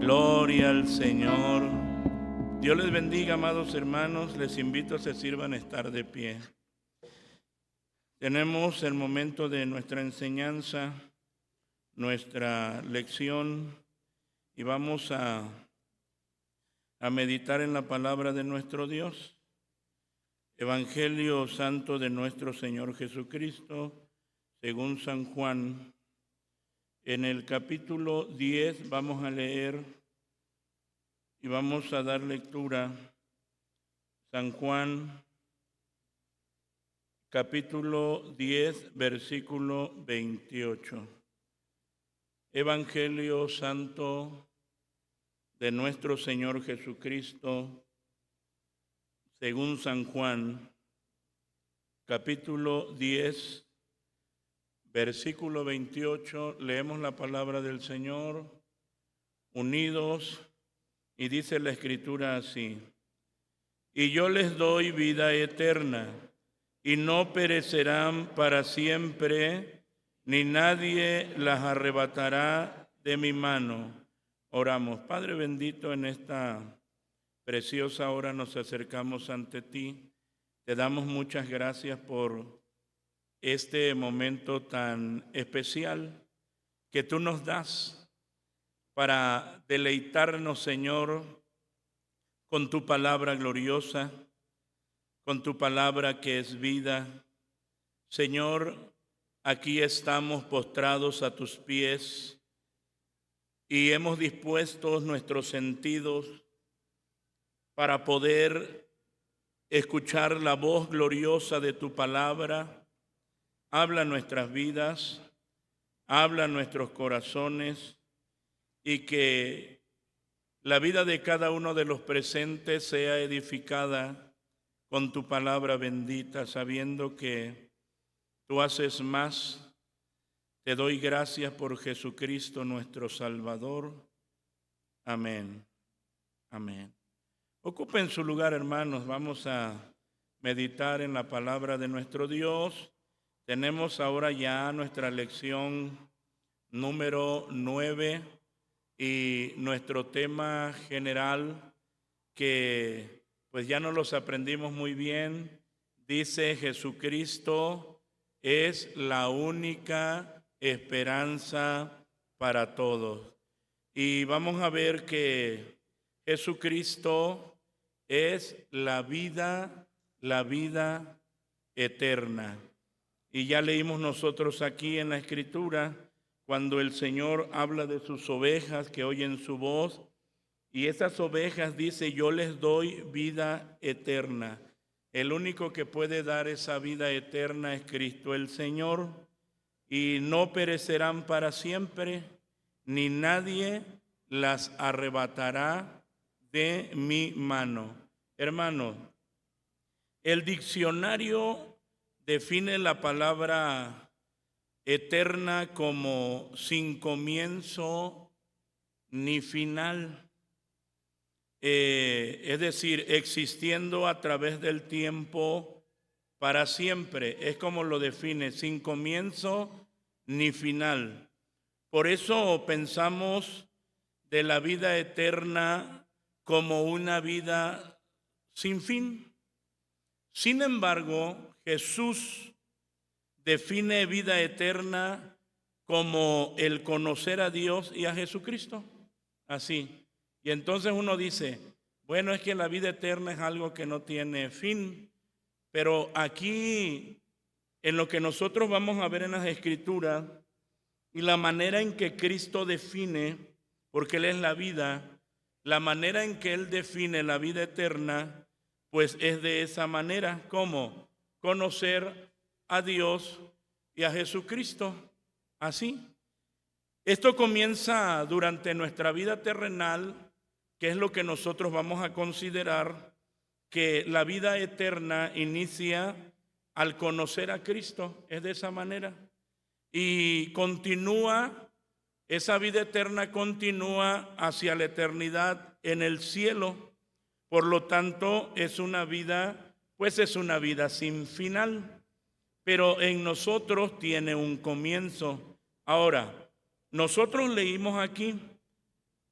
Gloria al Señor. Dios les bendiga, amados hermanos. Les invito a que se sirvan a estar de pie. Tenemos el momento de nuestra enseñanza, nuestra lección, y vamos a meditar en la palabra de nuestro Dios. Evangelio Santo de nuestro Señor Jesucristo, según San Juan. En el capítulo 10 vamos a leer y vamos a dar lectura. San Juan, capítulo 10, versículo 28. Evangelio Santo de nuestro Señor Jesucristo, según San Juan, capítulo 10, versículo 28, leemos la palabra del Señor, unidos, y dice la Escritura así: y yo les doy vida eterna, y no perecerán para siempre, ni nadie las arrebatará de mi mano. Oramos. Padre bendito, en esta preciosa hora nos acercamos ante ti. Te damos muchas gracias por este momento tan especial que tú nos das para deleitarnos, Señor, con tu palabra gloriosa, con tu palabra que es vida. Señor, aquí estamos postrados a tus pies y hemos dispuesto nuestros sentidos para poder escuchar la voz gloriosa de tu palabra. Habla nuestras vidas, habla nuestros corazones, y que la vida de cada uno de los presentes sea edificada con tu palabra bendita, sabiendo que tú haces más. Te doy gracias por Jesucristo nuestro Salvador. Amén. Amén. Ocupen su lugar, hermanos. Vamos a meditar en la palabra de nuestro Dios. Tenemos ahora ya nuestra lección número 9 y nuestro tema general, que pues ya nos los aprendimos muy bien. Dice: Jesucristo es la única esperanza para todos. Y vamos a ver que Jesucristo es la vida eterna. Y ya leímos nosotros aquí en la Escritura, cuando el Señor habla de sus ovejas que oyen su voz, y esas ovejas, dice: yo les doy vida eterna. El único que puede dar esa vida eterna es Cristo el Señor, y no perecerán para siempre, ni nadie las arrebatará de mi mano. Hermano, el diccionario define la palabra eterna como sin comienzo ni final, es decir, existiendo a través del tiempo para siempre. Es como lo define, sin comienzo ni final. Por eso pensamos de la vida eterna como una vida sin fin. Sin embargo, Jesús define vida eterna como el conocer a Dios y a Jesucristo. Así. Y entonces uno dice: bueno, es que la vida eterna es algo que no tiene fin. Pero aquí, en lo que nosotros vamos a ver en las Escrituras, y la manera en que Cristo define, porque Él es la vida, la manera en que Él define la vida eterna, pues es de esa manera. ¿Cómo? Conocer a Dios y a Jesucristo. Así. Esto comienza durante nuestra vida terrenal, que es lo que nosotros vamos a considerar, que la vida eterna inicia al conocer a Cristo. Es de esa manera. Y continúa, esa vida eterna continúa hacia la eternidad en el cielo. Por lo tanto, es una vida sin final. Pero en nosotros tiene un comienzo. Ahora, nosotros leímos aquí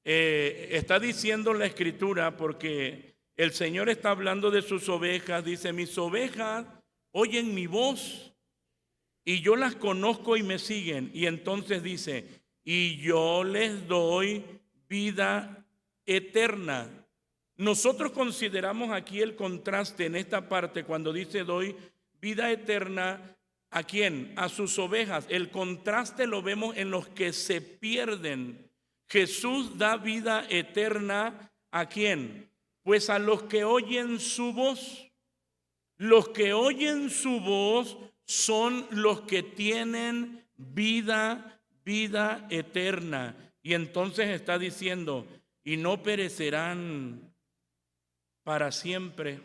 está diciendo la Escritura, porque el Señor está hablando de sus ovejas. Dice: mis ovejas oyen mi voz y yo las conozco y me siguen. Y entonces dice: y yo les doy vida eterna. Nosotros consideramos aquí el contraste en esta parte cuando dice doy vida eterna. ¿A quién? A sus ovejas. El contraste lo vemos en los que se pierden. Jesús da vida eterna ¿a quién? Pues a los que oyen su voz. Los que oyen su voz son los que tienen vida eterna. Y entonces está diciendo: y no perecerán para siempre.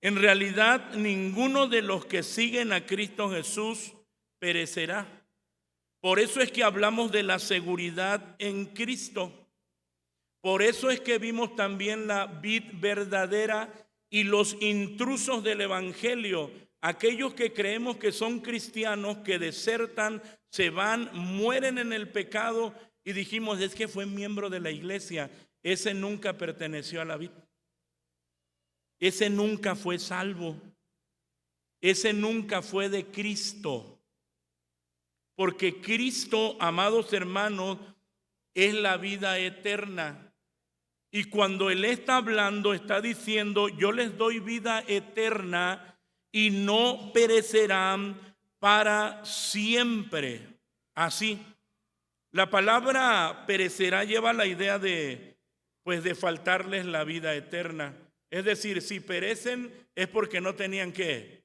En realidad, ninguno de los que siguen a Cristo Jesús perecerá. Por eso es que hablamos de la seguridad en Cristo. Por eso es que vimos también la vid verdadera y los intrusos del evangelio, aquellos que creemos que son cristianos, que desertan, se van, mueren en el pecado, y dijimos: es que fue miembro de la iglesia. Ese nunca perteneció a la vid. Ese nunca fue salvo. Ese nunca fue de Cristo. Porque Cristo, amados hermanos, es la vida eterna. Y cuando Él está hablando, está diciendo: yo les doy vida eterna y no perecerán para siempre. Así, la palabra perecerá lleva la idea de faltarles la vida eterna. Es decir, si perecen es porque no tenían ¿qué?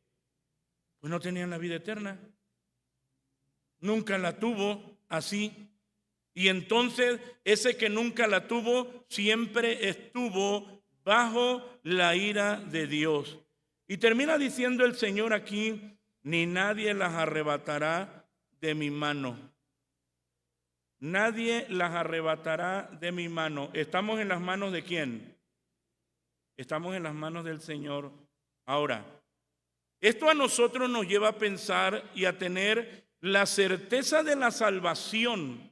Pues no tenían la vida eterna. Nunca la tuvo, así. Y entonces ese que nunca la tuvo siempre estuvo bajo la ira de Dios. Y termina diciendo el Señor aquí: ni nadie las arrebatará de mi mano. Nadie las arrebatará de mi mano. ¿Estamos en las manos de quién? Estamos en las manos del Señor. Ahora, esto a nosotros nos lleva a pensar y a tener la certeza de la salvación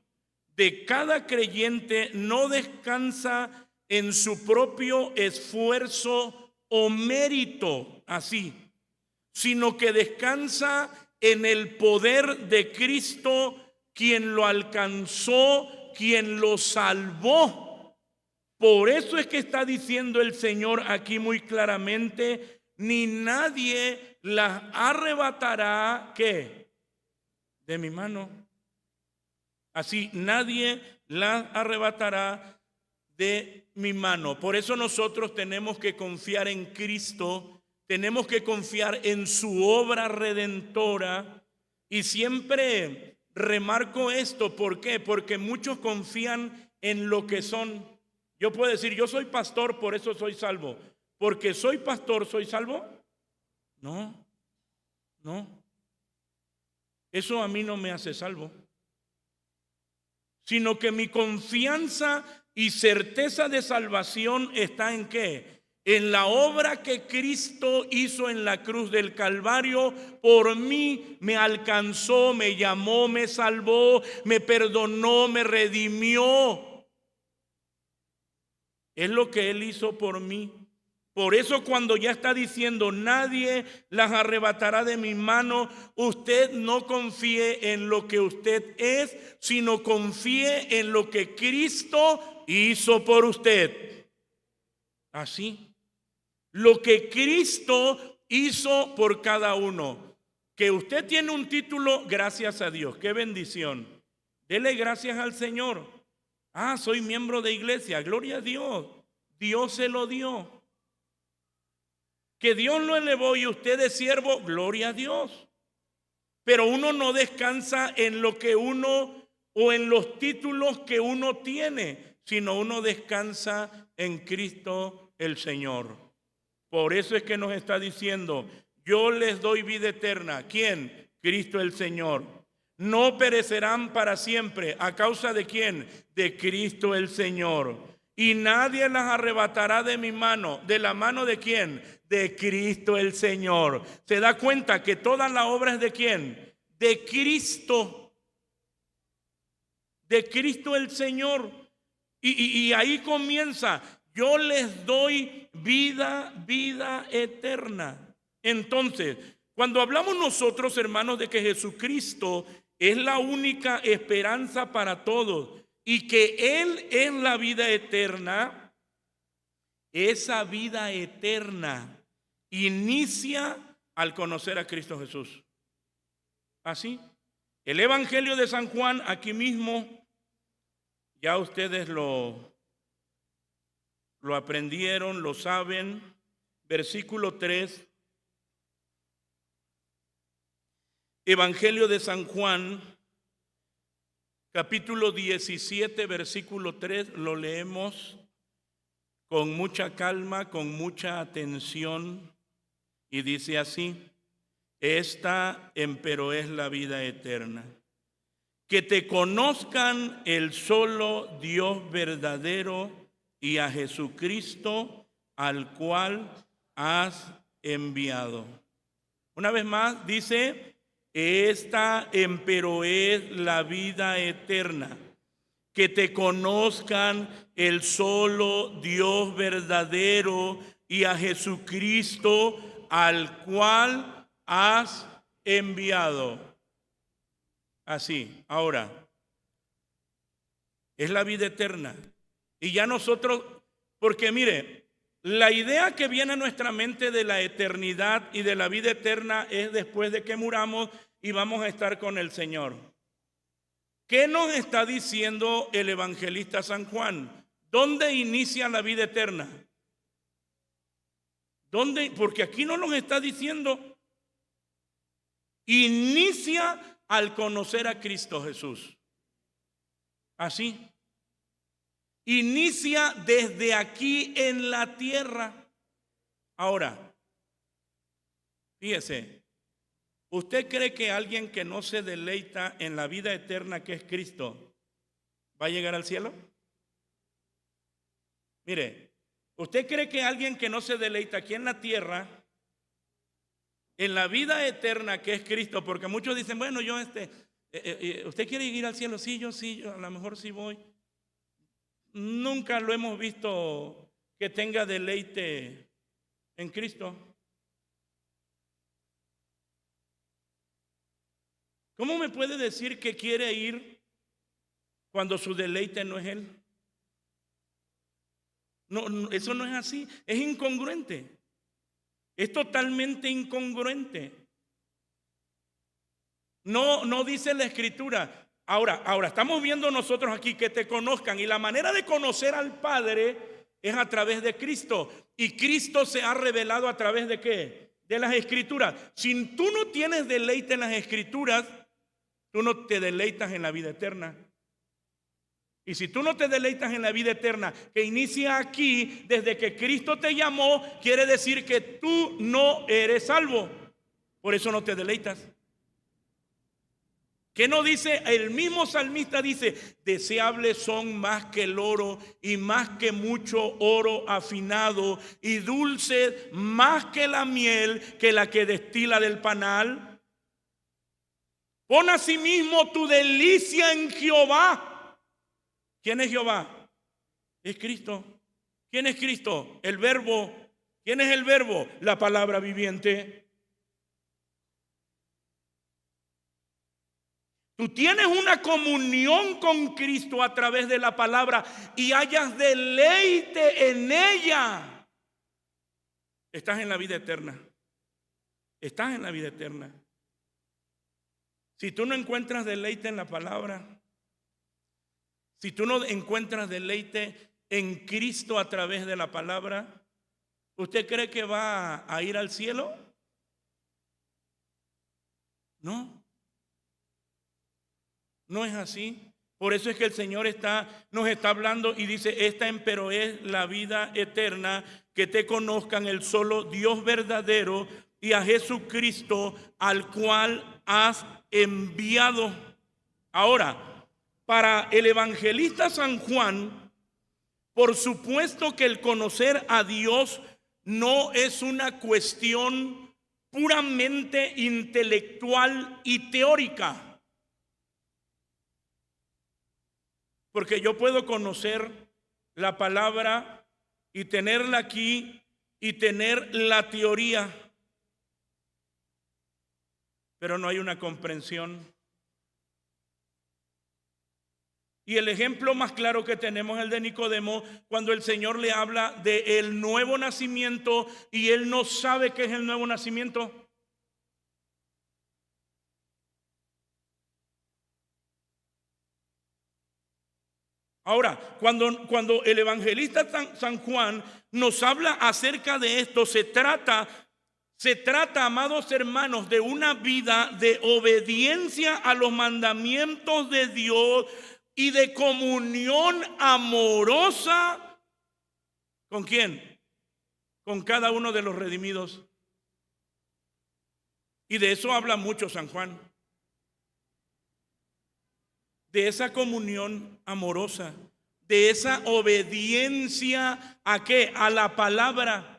de cada creyente. No descansa en su propio esfuerzo o mérito, así, sino que descansa en el poder de Cristo, quien lo alcanzó, quien lo salvó. Por eso es que está diciendo el Señor aquí muy claramente: ni nadie las arrebatará ¿qué? De mi mano. Así, nadie las arrebatará de mi mano. Por eso nosotros tenemos que confiar en Cristo, tenemos que confiar en su obra redentora. Y siempre remarco esto, ¿por qué? Porque muchos confían en lo que son. Yo puedo decir: yo soy pastor, por eso soy salvo. ¿Porque soy pastor, soy salvo? No. Eso a mí no me hace salvo. Sino que mi confianza y certeza de salvación está ¿en qué? En la obra que Cristo hizo en la cruz del Calvario. Por mí me alcanzó, me llamó, me salvó, me perdonó, me redimió. Es lo que Él hizo por mí. Por eso cuando ya está diciendo: nadie las arrebatará de mi mano, usted no confíe en lo que usted es, sino confíe en lo que Cristo hizo por usted. Así. Lo que Cristo hizo por cada uno. Que usted tiene un título, gracias a Dios. ¡Qué bendición! Dele gracias al Señor. Soy miembro de iglesia, gloria a Dios. Dios se lo dio. Que Dios lo elevó y usted es siervo, gloria a Dios. Pero uno no descansa en lo que uno o en los títulos que uno tiene, sino uno descansa en Cristo el Señor. Por eso es que nos está diciendo: yo les doy vida eterna. ¿Quién? Cristo el Señor. No perecerán para siempre. ¿A causa de quién? De Cristo el Señor. Y nadie las arrebatará de mi mano. ¿De la mano de quién? De Cristo el Señor. ¿Se da cuenta que toda la obra es de quién? De Cristo. De Cristo el Señor. Y ahí comienza: yo les doy vida eterna. Entonces, cuando hablamos nosotros, hermanos, de que Jesucristo es la única esperanza para todos y que Él es la vida eterna, esa vida eterna inicia al conocer a Cristo Jesús. Así, el Evangelio de San Juan, aquí mismo, ya ustedes lo aprendieron, lo saben. Versículo 3. Evangelio de San Juan, capítulo 17, versículo 3. Lo leemos con mucha calma, con mucha atención. Y dice así: esta empero es la vida eterna, que te conozcan el solo Dios verdadero y a Jesucristo al cual has enviado. Una vez más dice: esta empero es la vida eterna, que te conozcan el solo Dios verdadero y a Jesucristo al cual has enviado. Así, ahora, es la vida eterna. Y ya nosotros, porque mire, la idea que viene a nuestra mente de la eternidad y de la vida eterna es después de que muramos y vamos a estar con el Señor. ¿Qué nos está diciendo el evangelista San Juan? ¿Dónde inicia la vida eterna? ¿Dónde? Porque aquí no nos está diciendo. Inicia al conocer a Cristo Jesús. Así. Inicia desde aquí en la tierra. Ahora, fíjese, ¿usted cree que alguien que no se deleita en la vida eterna que es Cristo va a llegar al cielo? Mire, ¿usted cree que alguien que no se deleita aquí en la tierra, en la vida eterna que es Cristo? Porque muchos dicen, bueno, yo ¿usted quiere ir al cielo? Sí, yo a lo mejor sí voy. Nunca lo hemos visto que tenga deleite en Cristo. ¿Cómo me puede decir que quiere ir cuando su deleite no es Él? No, eso no es así. Es incongruente. Es totalmente incongruente. No dice la Escritura. Ahora, estamos viendo nosotros aquí que te conozcan, y la manera de conocer al Padre es a través de Cristo. Y Cristo se ha revelado a través de ¿qué? De las Escrituras. Si tú no tienes deleite en las Escrituras, tú no te deleitas en la vida eterna. Y si tú no te deleitas en la vida eterna que inicia aquí, desde que Cristo te llamó, quiere decir que tú no eres salvo. Por eso no te deleitas. ¿Qué no dice? El mismo salmista dice: deseables son más que el oro y más que mucho oro afinado, y dulces más que la miel que la que destila del panal. Pon asimismo tu delicia en Jehová. ¿Quién es Jehová? Es Cristo. ¿Quién es Cristo? El Verbo. ¿Quién es el Verbo? La palabra viviente. Tú tienes una comunión con Cristo a través de la palabra y hayas deleite en ella. Estás en la vida eterna. Estás en la vida eterna. Si tú no encuentras deleite en la palabra, si tú no encuentras deleite en Cristo a través de la palabra, ¿usted cree que va a ir al cielo? No. No es así. Por eso es que el Señor nos está hablando y dice: esta empero es la vida eterna, que te conozcan el solo Dios verdadero y a Jesucristo al cual has enviado. Ahora, para el evangelista San Juan, por supuesto que el conocer a Dios no es una cuestión puramente intelectual y teórica. Porque yo puedo conocer la palabra y tenerla aquí y tener la teoría, pero no hay una comprensión. Y el ejemplo más claro que tenemos es el de Nicodemo, cuando el Señor le habla del nuevo nacimiento y él no sabe qué es el nuevo nacimiento. Ahora, cuando el evangelista San Juan nos habla acerca de esto, se trata, amados hermanos, de una vida de obediencia a los mandamientos de Dios y de comunión amorosa. ¿Con quién? Con cada uno de los redimidos. Y de eso habla mucho San Juan. De esa comunión amorosa, de esa obediencia ¿a qué? A la palabra.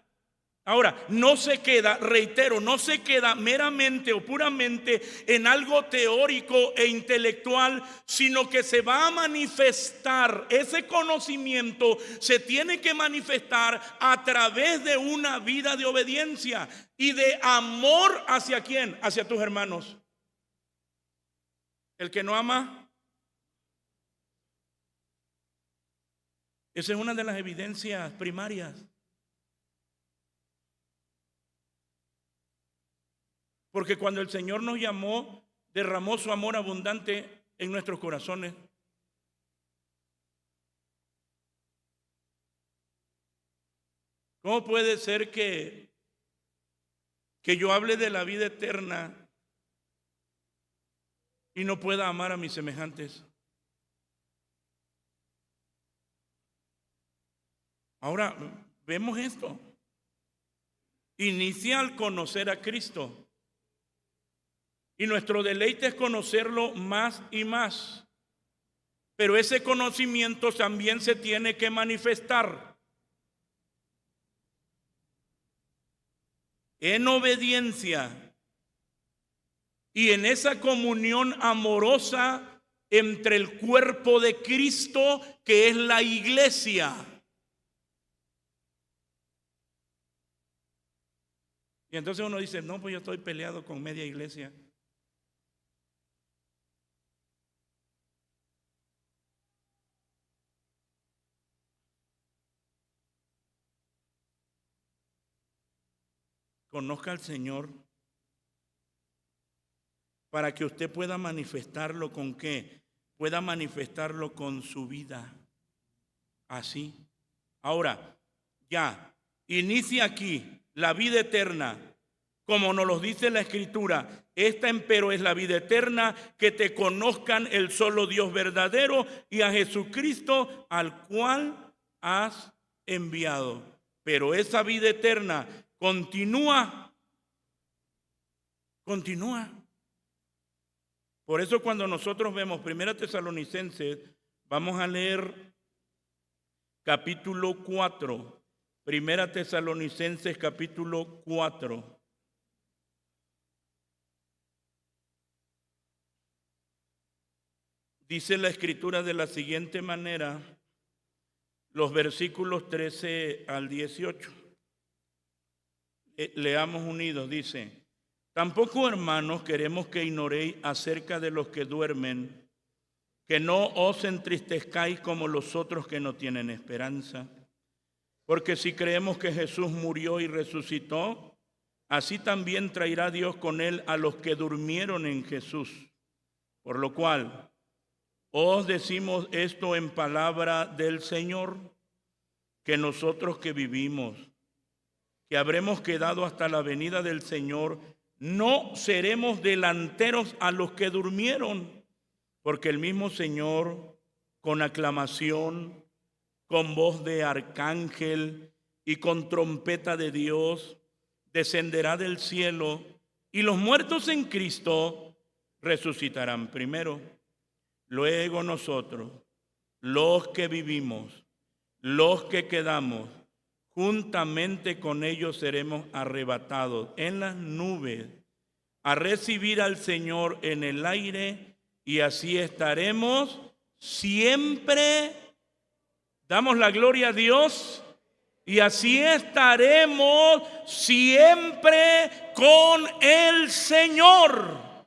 Ahora, no se queda, reitero, no se queda meramente o puramente en algo teórico e intelectual, sino que se va a manifestar, ese conocimiento se tiene que manifestar a través de una vida de obediencia y de amor hacia ¿quién? Hacia tus hermanos. El que no ama, esa es una de las evidencias primarias. Porque cuando el Señor nos llamó, derramó su amor abundante en nuestros corazones. ¿Cómo puede ser que yo hable de la vida eterna y no pueda amar a mis semejantes? Ahora, vemos esto. Inicia al conocer a Cristo. Y nuestro deleite es conocerlo más y más. Pero ese conocimiento también se tiene que manifestar en obediencia y en esa comunión amorosa entre el cuerpo de Cristo, que es la iglesia. Y entonces uno dice, no, pues yo estoy peleado con media iglesia. Conozca al Señor para que usted pueda manifestarlo. ¿Con qué? Pueda manifestarlo con su vida. Así. Ahora, ya, inicia aquí la vida eterna, como nos lo dice la Escritura. Esta empero es la vida eterna, que te conozcan el solo Dios verdadero y a Jesucristo al cual has enviado. Pero esa vida eterna continúa. Por eso cuando nosotros vemos 1 Tesalonicenses, vamos a leer capítulo 4. 1 Tesalonicenses capítulo 4. Dice la Escritura de la siguiente manera, los versículos 13 al 18. Leamos unidos, dice: tampoco, hermanos, queremos que ignoréis acerca de los que duermen, que no os entristezcáis como los otros que no tienen esperanza. Porque si creemos que Jesús murió y resucitó, así también traerá Dios con él a los que durmieron en Jesús. Por lo cual, os decimos esto en palabra del Señor, que nosotros que vivimos, que habremos quedado hasta la venida del Señor, no seremos delanteros a los que durmieron, porque el mismo Señor, con aclamación, con voz de arcángel y con trompeta de Dios, descenderá del cielo, y los muertos en Cristo resucitarán primero. Luego nosotros, los que vivimos, los que quedamos, juntamente con ellos seremos arrebatados en las nubes a recibir al Señor en el aire, y así estaremos siempre Damos la gloria a Dios y así estaremos siempre con el Señor.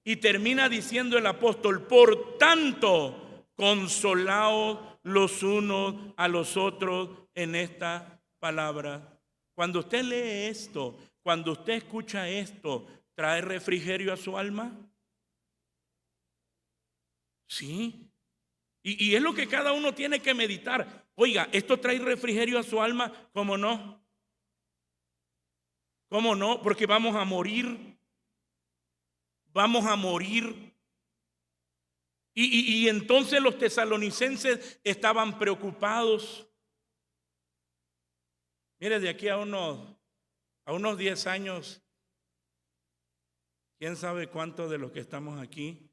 Y termina diciendo el apóstol: por tanto, consolaos los unos a los otros en esta palabra. Cuando usted lee esto, cuando usted escucha esto, ¿trae refrigerio a su alma? Sí. Y es lo que cada uno tiene que meditar. Oiga, ¿esto trae refrigerio a su alma? ¿Cómo no? ¿Cómo no? Porque vamos a morir. Vamos a morir. Y entonces los tesalonicenses estaban preocupados. Mire, de aquí a unos 10 años, quién sabe cuántos de los que estamos aquí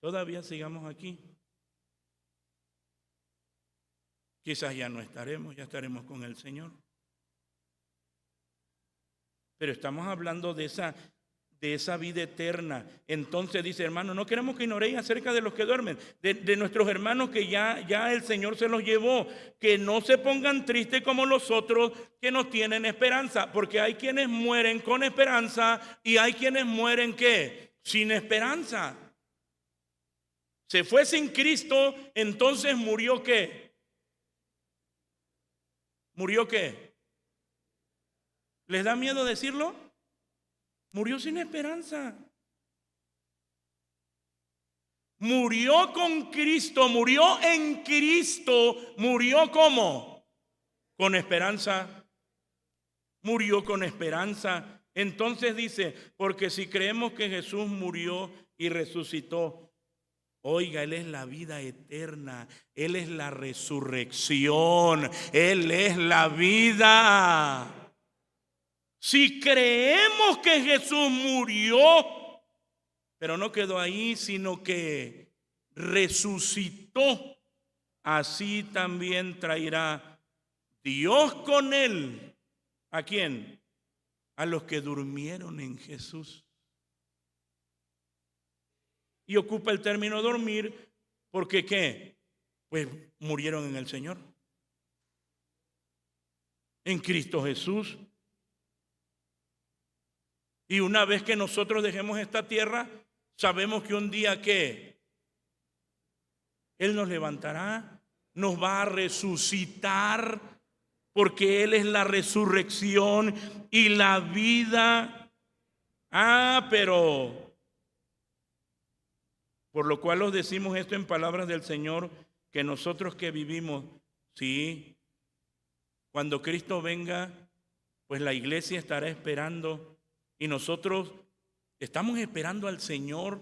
todavía sigamos aquí. Quizás ya no estaremos, ya estaremos con el Señor. Pero estamos hablando de esa vida eterna. Entonces dice: hermano, no queremos que ignoréis acerca de los que duermen, de nuestros hermanos que ya el Señor se los llevó, que no se pongan tristes como los otros que no tienen esperanza, porque hay quienes mueren con esperanza y hay quienes mueren ¿qué? Sin esperanza. Se fue sin Cristo, entonces murió ¿qué? ¿Murió qué? ¿Les da miedo decirlo? Murió sin esperanza. Murió con Cristo, murió en Cristo. ¿Murió cómo? Con esperanza. Murió con esperanza. Entonces dice: porque si creemos que Jesús murió y resucitó, oiga, Él es la vida eterna, Él es la resurrección, Él es la vida. Si creemos que Jesús murió, pero no quedó ahí, sino que resucitó, así también traerá Dios con Él. ¿A quién? A los que durmieron en Jesús. Y ocupa el término dormir porque ¿qué? Pues murieron en el Señor, en Cristo Jesús. Y una vez que nosotros dejemos esta tierra, sabemos que un día ¿qué? Él nos levantará, nos va a resucitar, porque Él es la resurrección y la vida. Pero por lo cual os decimos esto en palabras del Señor, que nosotros que vivimos, sí, cuando Cristo venga, pues la iglesia estará esperando y nosotros estamos esperando al Señor.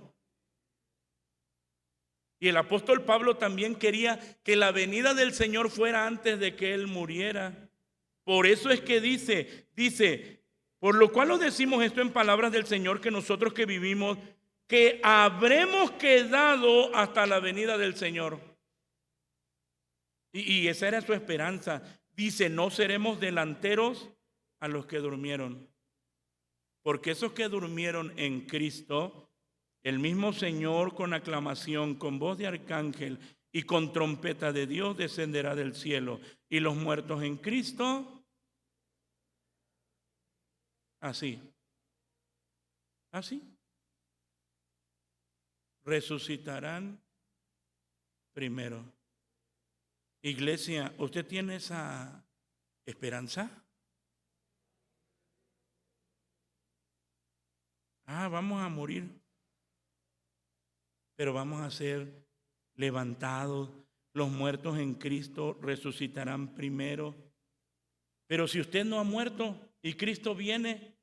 Y el apóstol Pablo también quería que la venida del Señor fuera antes de que Él muriera. Por eso es que dice, por lo cual os decimos esto en palabras del Señor, que nosotros que vivimos, que habremos quedado hasta la venida del Señor. Y esa era su esperanza. Dice: no seremos delanteros a los que durmieron. Porque esos que durmieron en Cristo, el mismo Señor con aclamación, con voz de arcángel y con trompeta de Dios descenderá del cielo. Y los muertos en Cristo, así, resucitarán primero. Iglesia, ¿usted tiene esa esperanza? Vamos a morir, pero vamos a ser levantados. Los muertos en Cristo resucitarán primero. Pero si usted no ha muerto y Cristo viene,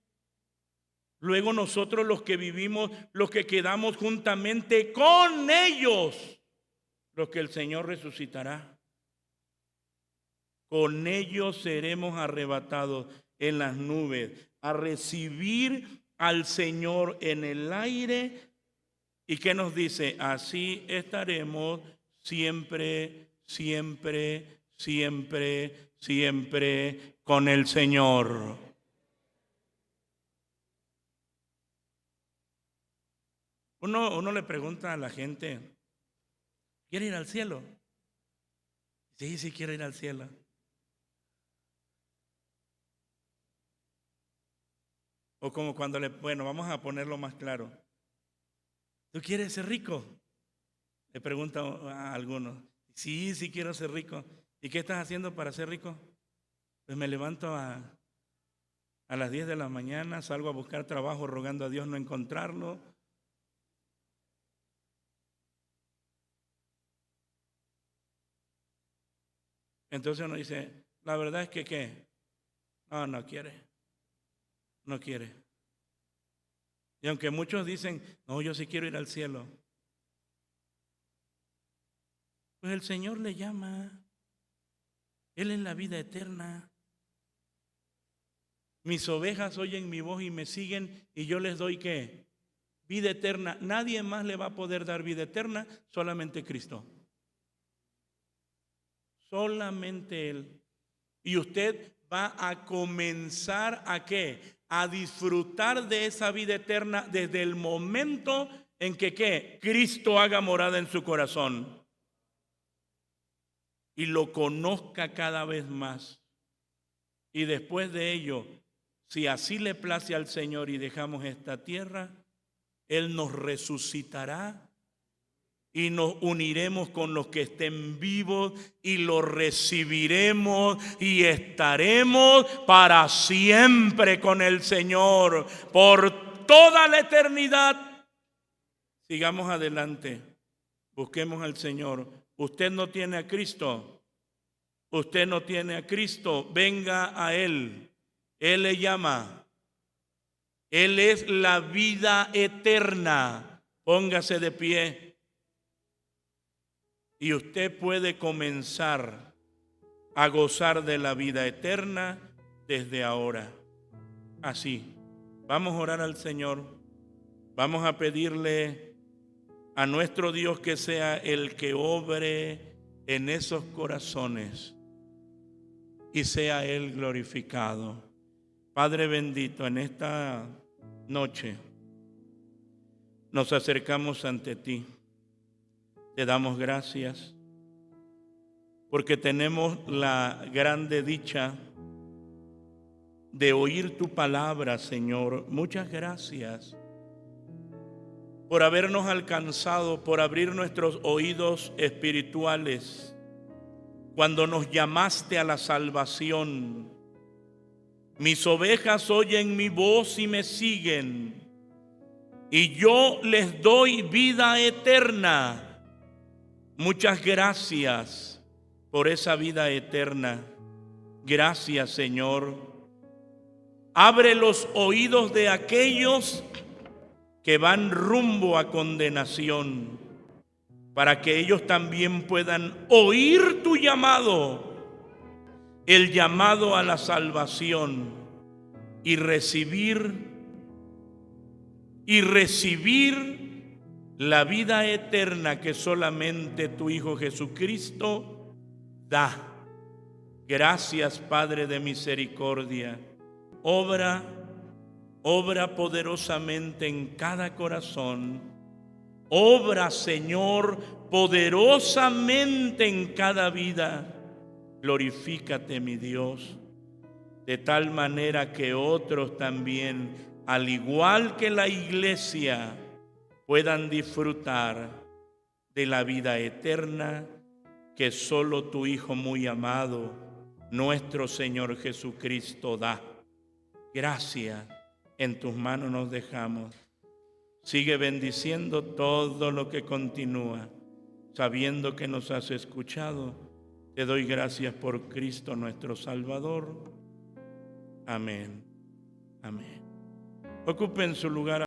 luego nosotros los que vivimos, los que quedamos juntamente con ellos, los que el Señor resucitará, con ellos seremos arrebatados en las nubes a recibir al Señor en el aire. ¿Y qué nos dice? Así estaremos siempre, siempre, siempre, siempre con el Señor. Uno le pregunta a la gente: ¿quiere ir al cielo? Sí, sí quiero ir al cielo. O como cuando bueno, vamos a ponerlo más claro. ¿Tú quieres ser rico? Le pregunto a algunos. Sí, sí quiero ser rico. ¿Y qué estás haciendo para ser rico? Pues me levanto a las 10 de la mañana, salgo a buscar trabajo rogando a Dios no encontrarlo. Entonces uno dice, la verdad es que ¿qué? No quiere. No quiere. Y aunque muchos dicen, no, yo sí quiero ir al cielo. Pues el Señor le llama. Él es la vida eterna. Mis ovejas oyen mi voz y me siguen y yo les doy ¿qué? Vida eterna. Nadie más le va a poder dar vida eterna, solamente Cristo. Solamente Él. Y usted va a comenzar ¿a qué? A disfrutar de esa vida eterna desde el momento en que ¿qué? Cristo haga morada en su corazón y lo conozca cada vez más. Y después de ello, si así le place al Señor y dejamos esta tierra, Él nos resucitará y nos uniremos con los que estén vivos y lo recibiremos y estaremos para siempre con el Señor por toda la eternidad. Sigamos adelante, busquemos al Señor. Usted no tiene a Cristo, usted no tiene a Cristo, venga a Él. Él le llama. Él es la vida eterna. Póngase de pie. Y usted puede comenzar a gozar de la vida eterna desde ahora. Así. Vamos a orar al Señor. Vamos a pedirle a nuestro Dios que sea el que obre en esos corazones y sea Él glorificado. Padre bendito, en esta noche nos acercamos ante ti. Te damos gracias porque tenemos la grande dicha de oír tu palabra, Señor. Muchas gracias por habernos alcanzado, por abrir nuestros oídos espirituales cuando nos llamaste a la salvación. Mis ovejas oyen mi voz y me siguen, y yo les doy vida eterna. Muchas gracias por esa vida eterna. Gracias, Señor. Abre los oídos de aquellos que van rumbo a condenación, para que ellos también puedan oír tu llamado, el llamado a la salvación, y recibir la vida eterna que solamente tu Hijo Jesucristo da. Gracias, Padre de misericordia. Obra poderosamente en cada corazón. Obra, Señor, poderosamente en cada vida. Glorifícate, mi Dios, de tal manera que otros también, al igual que la iglesia, puedan disfrutar de la vida eterna que solo tu Hijo muy amado, nuestro Señor Jesucristo, da. Gracias, en tus manos nos dejamos. Sigue bendiciendo todo lo que continúa, sabiendo que nos has escuchado. Te doy gracias por Cristo nuestro Salvador. Amén. Amén. Ocupen su lugar.